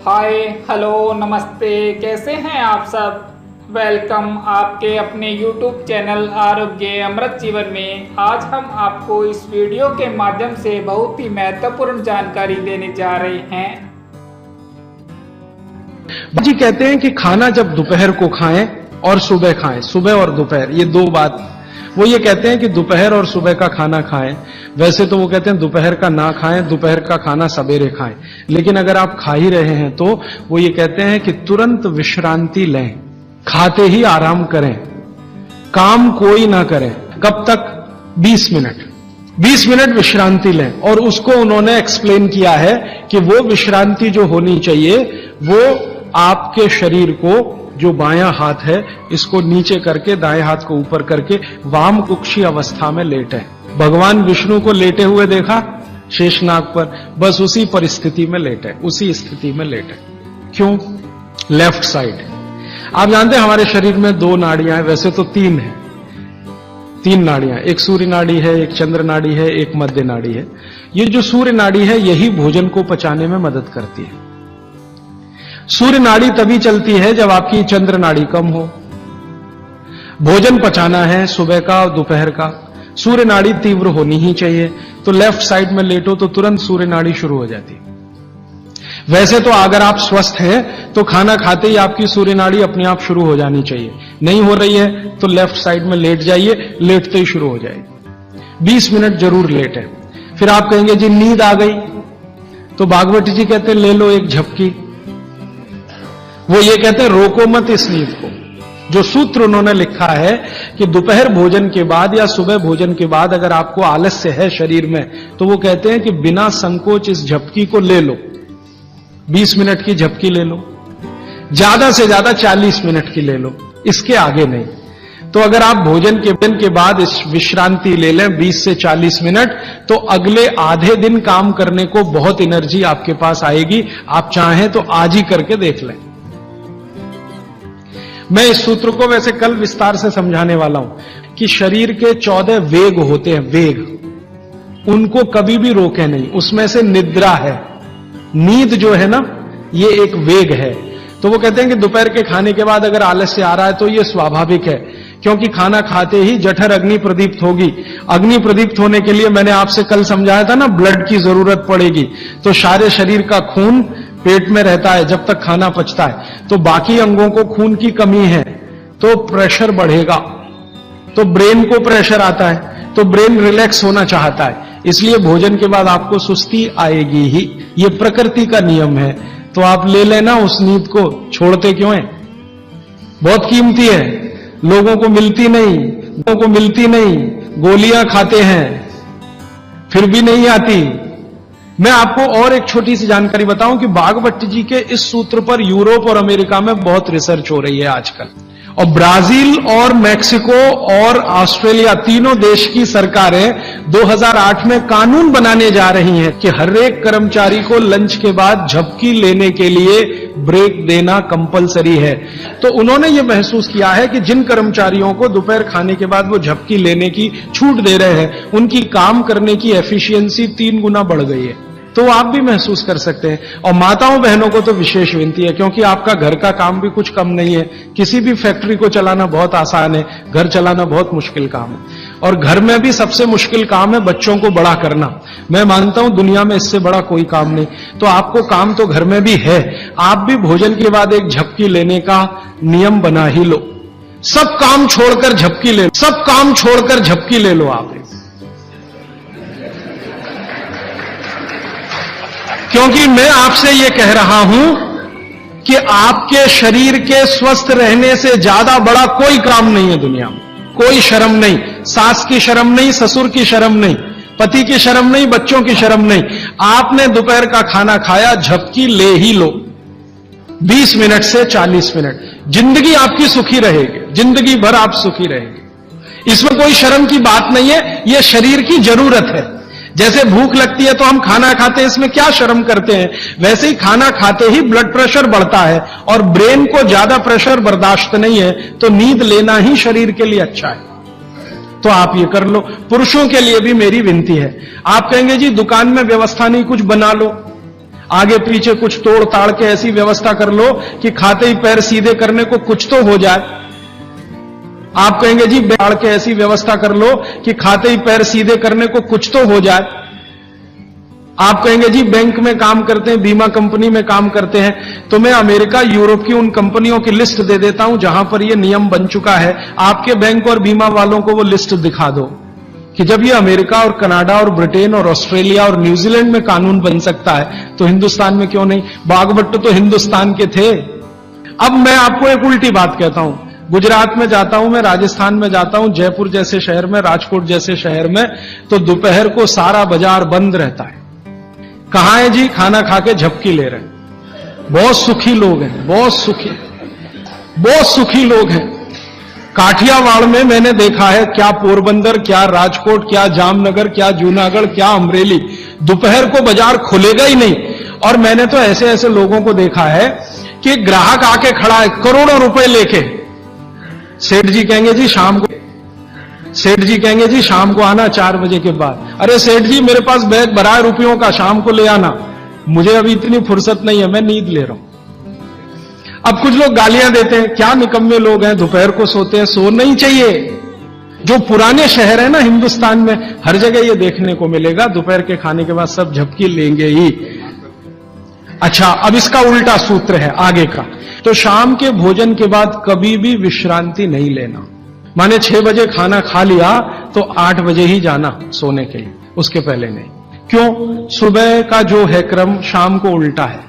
Hi hello नमस्ते, कैसे हैं आप सब। वेलकम आपके अपने YouTube चैनल आरोग्य अमृत जीवन में। आज हम आपको इस वीडियो के माध्यम से बहुत ही महत्वपूर्ण जानकारी देने जा रहे हैं। जी कहते हैं कि खाना जब दोपहर को खाएं और सुबह खाएं, सुबह और दोपहर, ये दो बात। वो ये कहते हैं कि दोपहर और सुबह का खाना खाएं। वैसे तो वो कहते हैं दोपहर का ना खाएं, दोपहर का खाना सवेरे खाएं। लेकिन अगर आप खा ही रहे हैं तो वो ये कहते हैं कि तुरंत विश्रांति लें, खाते ही आराम करें, काम कोई ना करें। कब तक? 20 मिनट। 20 मिनट विश्रांति लें। और उसको उन्होंने एक्सप्लेन किया है कि वो विश्रांति जो होनी चाहिए वो आपके शरीर को, जो बायां हाथ है इसको नीचे करके दाएं हाथ को ऊपर करके वाम कुक्षी अवस्था में लेटें। भगवान विष्णु को लेटे हुए देखा शेषनाग पर, बस उसी परिस्थिति में लेटें, उसी स्थिति में लेटें। क्यों? Left side. आप जानते हैं हमारे शरीर में दो नाड़ियां हैं, वैसे तो तीन है, तीन नाड़ियां, एक सूर्य नाड़ी है, एक चंद्र नाड़ी है, एक मध्य नाड़ी है। ये जो सूर्य नाड़ी है यही भोजन को पचाने में मदद करती है। सूर्य नाड़ी तभी चलती है जब आपकी चंद्र नाड़ी कम हो। भोजन पचाना है सुबह का और दोपहर का, सूर्य नाड़ी तीव्र होनी ही चाहिए। तो लेफ्ट साइड में लेटो तो तुरंत सूर्य नाड़ी शुरू हो जाती है। वैसे तो अगर आप स्वस्थ हैं तो खाना खाते ही आपकी सूर्य नाड़ी अपने आप शुरू हो जानी चाहिए। नहीं हो रही है तो लेफ्ट साइड में लेट जाइए, लेटते ही शुरू हो जाएगी। 20 मिनट जरूर लेटें। फिर आप कहेंगे जी नींद आ गई, तो भागवत जी कहते हैं ले लो एक झपकी। वो ये कहते हैं रोको मत इस नींद को। जो सूत्र उन्होंने लिखा है कि दोपहर भोजन के बाद या सुबह भोजन के बाद अगर आपको आलस्य है शरीर में, तो वो कहते हैं कि बिना संकोच इस झपकी को ले लो। 20 मिनट की झपकी ले लो, ज्यादा से ज्यादा 40 मिनट की ले लो, इसके आगे नहीं। तो अगर आप भोजन के बाद इस विश्रांति ले लें 20 से 40 मिनट, तो अगले आधे दिन काम करने को बहुत एनर्जी आपके पास आएगी। आप चाहें तो आज ही करके देख लें। मैं इस सूत्र को वैसे कल विस्तार से समझाने वाला हूं कि शरीर के 14 वेग होते हैं, वेग, उनको कभी भी रोके नहीं। उसमें से निद्रा है, नींद जो है ना, ये एक वेग है। तो वो कहते हैं कि दोपहर के खाने के बाद अगर आलस्य आ रहा है तो ये स्वाभाविक है, क्योंकि खाना खाते ही जठर अग्नि प्रदीप्त होगी। अग्नि प्रदीप्त होने के लिए मैंने आपसे कल समझाया था ना, ब्लड की जरूरत पड़ेगी। तो सारे शरीर का खून पेट में रहता है जब तक खाना पचता है। तो बाकी अंगों को खून की कमी है तो प्रेशर बढ़ेगा, तो ब्रेन को प्रेशर आता है, तो ब्रेन रिलैक्स होना चाहता है, इसलिए भोजन के बाद आपको सुस्ती आएगी ही। ये प्रकृति का नियम है। तो आप ले लेना उस नींद को, छोड़ते क्यों हैं? बहुत कीमती है, लोगों को मिलती नहीं, लोगों को मिलती नहीं। गोलियां खाते हैं फिर भी नहीं आती। मैं आपको और एक छोटी सी जानकारी बताऊं कि भागवत जी के इस सूत्र पर यूरोप और अमेरिका में बहुत रिसर्च हो रही है आजकल। और ब्राजील और मैक्सिको और ऑस्ट्रेलिया, तीनों देश की सरकारें 2008 में कानून बनाने जा रही हैं कि हर एक कर्मचारी को लंच के बाद झपकी लेने के लिए ब्रेक देना कंपलसरी है। तो उन्होंने ये महसूस किया है कि जिन कर्मचारियों को दोपहर खाने के बाद वो झपकी लेने की छूट दे रहे हैं, उनकी काम करने की एफिशिएंसी 3 गुना बढ़ गई है। तो आप भी महसूस कर सकते हैं। और माताओं बहनों को तो विशेष विनती है, क्योंकि आपका घर का काम भी कुछ कम नहीं है। किसी भी फैक्ट्री को चलाना बहुत आसान है, घर चलाना बहुत मुश्किल काम है। और घर में भी सबसे मुश्किल काम है बच्चों को बड़ा करना। मैं मानता हूं दुनिया में इससे बड़ा कोई काम नहीं। तो आपको काम तो घर में भी है, आप भी भोजन के बाद एक झपकी लेने का नियम बना ही लो। सब काम छोड़कर झपकी ले लो, सब काम छोड़कर झपकी ले लो आप। क्योंकि मैं आपसे यह कह रहा हूं कि आपके शरीर के स्वस्थ रहने से ज्यादा बड़ा कोई काम नहीं है दुनिया में। कोई शर्म नहीं, सास की शर्म नहीं, ससुर की शर्म नहीं, पति की शर्म नहीं, बच्चों की शर्म नहीं। आपने दोपहर का खाना खाया, झपकी ले ही लो 20 मिनट से 40 मिनट। जिंदगी आपकी सुखी रहेगी, जिंदगी भर आप सुखी रहेंगे। इसमें कोई शर्म की बात नहीं है, यह शरीर की जरूरत है। जैसे भूख लगती है तो हम खाना खाते हैं, इसमें क्या शर्म करते हैं। वैसे ही खाना खाते ही ब्लड प्रेशर बढ़ता है और ब्रेन को ज्यादा प्रेशर बर्दाश्त नहीं है, तो नींद लेना ही शरीर के लिए अच्छा है। तो आप ये कर लो। पुरुषों के लिए भी मेरी विनती है। आप कहेंगे जी दुकान में व्यवस्था नहीं, कुछ बना लो। आगे पीछे कुछ तोड़ ताड़ के ऐसी व्यवस्था कर लो कि खाते ही पैर सीधे करने को कुछ तो हो जाए। आप कहेंगे जी ताड़ के ऐसी व्यवस्था कर लो कि खाते ही पैर सीधे करने को कुछ तो हो जाए। आप कहेंगे जी बैंक में काम करते हैं, बीमा कंपनी में काम करते हैं, तो मैं अमेरिका यूरोप की उन कंपनियों की लिस्ट दे देता हूं जहां पर यह नियम बन चुका है। आपके बैंक और बीमा वालों को वो लिस्ट दिखा दो कि जब ये अमेरिका और कनाडा और ब्रिटेन और ऑस्ट्रेलिया और न्यूजीलैंड में कानून बन सकता है तो हिंदुस्तान में क्यों नहीं। बागभट्ट तो हिंदुस्तान के थे। अब मैं आपको एक उल्टी बात कहता हूं, गुजरात में जाता हूं, मैं राजस्थान में जाता हूं, जयपुर जैसे शहर में, राजकोट जैसे शहर में, तो दोपहर को सारा बाजार बंद रहता है। कहां है जी, खाना खा के झपकी ले रहे हैं। बहुत सुखी लोग हैं, बहुत सुखी लोग हैं। काठियावाड़ में मैंने देखा है, क्या पोरबंदर, क्या राजकोट, क्या जामनगर, क्या जूनागढ़, क्या अमरेली, दोपहर को बाजार खुलेगा ही नहीं। और मैंने तो ऐसे ऐसे लोगों को देखा है कि ग्राहक आके खड़ा है करोड़ों रुपए लेके, सेठ जी कहेंगे जी शाम को आना 4 बजे के बाद। अरे सेठ जी मेरे पास बैग भरा है रुपयों का, शाम को ले आना, मुझे अभी इतनी फुर्सत नहीं है, मैं नींद ले रहा हूं। अब कुछ लोग गालियां देते हैं, क्या निकम्मे लोग हैं, दोपहर को सोते हैं। सोना ही चाहिए। जो पुराने शहर है ना हिंदुस्तान में, हर जगह ये देखने को मिलेगा, दोपहर के खाने के बाद सब झपकी लेंगे ही। अच्छा, अब इसका उल्टा सूत्र है आगे का, तो शाम के भोजन के बाद कभी भी विश्रांति नहीं लेना। माने 6 बजे खाना खा लिया तो 8 बजे ही जाना सोने के लिए, उसके पहले नहीं। क्यों? सुबह का जो है क्रम शाम को उल्टा है।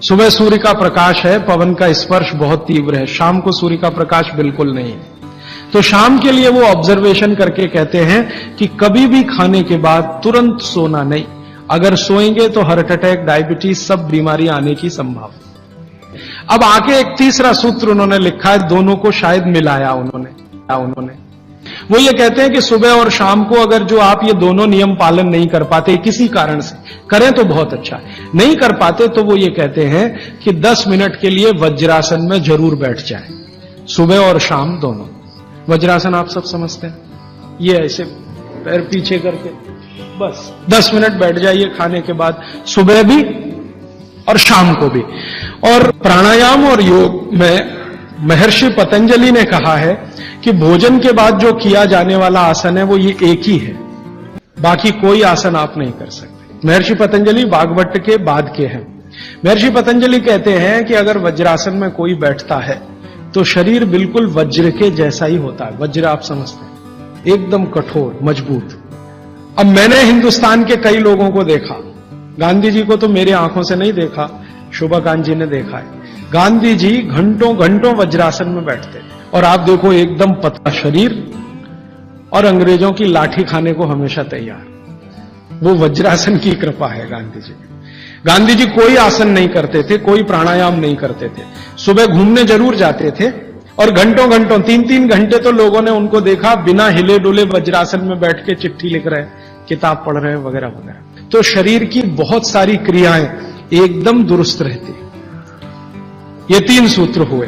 सुबह सूर्य का प्रकाश है, पवन का स्पर्श बहुत तीव्र है, शाम को सूर्य का प्रकाश बिल्कुल नहीं है। तो शाम के लिए वो ऑब्जर्वेशन करके कहते हैं कि कभी भी खाने के बाद तुरंत सोना नहीं। अगर सोएंगे तो हार्ट अटैक, डायबिटीज, सब बीमारियां आने की संभावना। अब आके एक तीसरा सूत्र उन्होंने लिखा है, दोनों को शायद मिलाया उन्होंने। वो ये कहते हैं कि सुबह और शाम को अगर जो आप ये दोनों नियम पालन नहीं कर पाते किसी कारण से, करें तो बहुत अच्छा है, नहीं कर पाते तो वो ये कहते हैं कि 10 मिनट के लिए वज्रासन में जरूर बैठ जाए, सुबह और शाम दोनों। वज्रासन आप सब समझते हैं, ये ऐसे पैर पीछे करके बस 10 मिनट बैठ जाइए खाने के बाद, सुबह भी और शाम को भी। और प्राणायाम और योग में महर्षि पतंजलि ने कहा है कि भोजन के बाद जो किया जाने वाला आसन है वो ये एक ही है, बाकी कोई आसन आप नहीं कर सकते। महर्षि पतंजलि बागभट्ट के बाद के हैं। महर्षि पतंजलि कहते हैं कि अगर वज्रासन में कोई बैठता है तो शरीर बिल्कुल वज्र के जैसा ही होता है। वज्र आप समझते हैं, एकदम कठोर मजबूत। अब मैंने हिंदुस्तान के कई लोगों को देखा, गांधी जी को तो मेरे आंखों से नहीं देखा, शोभाकांत जी ने देखा है। गांधी जी घंटों घंटों वज्रासन में बैठते और आप देखो एकदम पतला शरीर और अंग्रेजों की लाठी खाने को हमेशा तैयार। वो वज्रासन की कृपा है गांधी जी। गांधी जी कोई आसन नहीं करते थे, कोई प्राणायाम नहीं करते थे। सुबह घूमने जरूर जाते थे और घंटों घंटों 3-3 घंटे तो लोगों ने उनको देखा बिना हिले डुले वज्रासन में बैठ के चिट्ठी लिख रहे, किताब पढ़ रहे वगैरह वगैरह। तो शरीर की बहुत सारी क्रियाएं एकदम दुरुस्त रहती। ये 3 सूत्र हुए।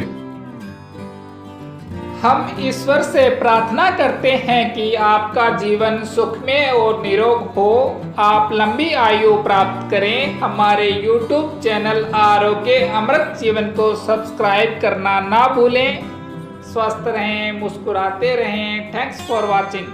हम ईश्वर से प्रार्थना करते हैं कि आपका जीवन सुखमय और निरोग हो, आप लंबी आयु प्राप्त करें। हमारे YouTube चैनल आरोग्य अमृत जीवन को सब्सक्राइब करना ना भूलें। स्वस्थ रहें, मुस्कुराते रहें। Thanks for watching.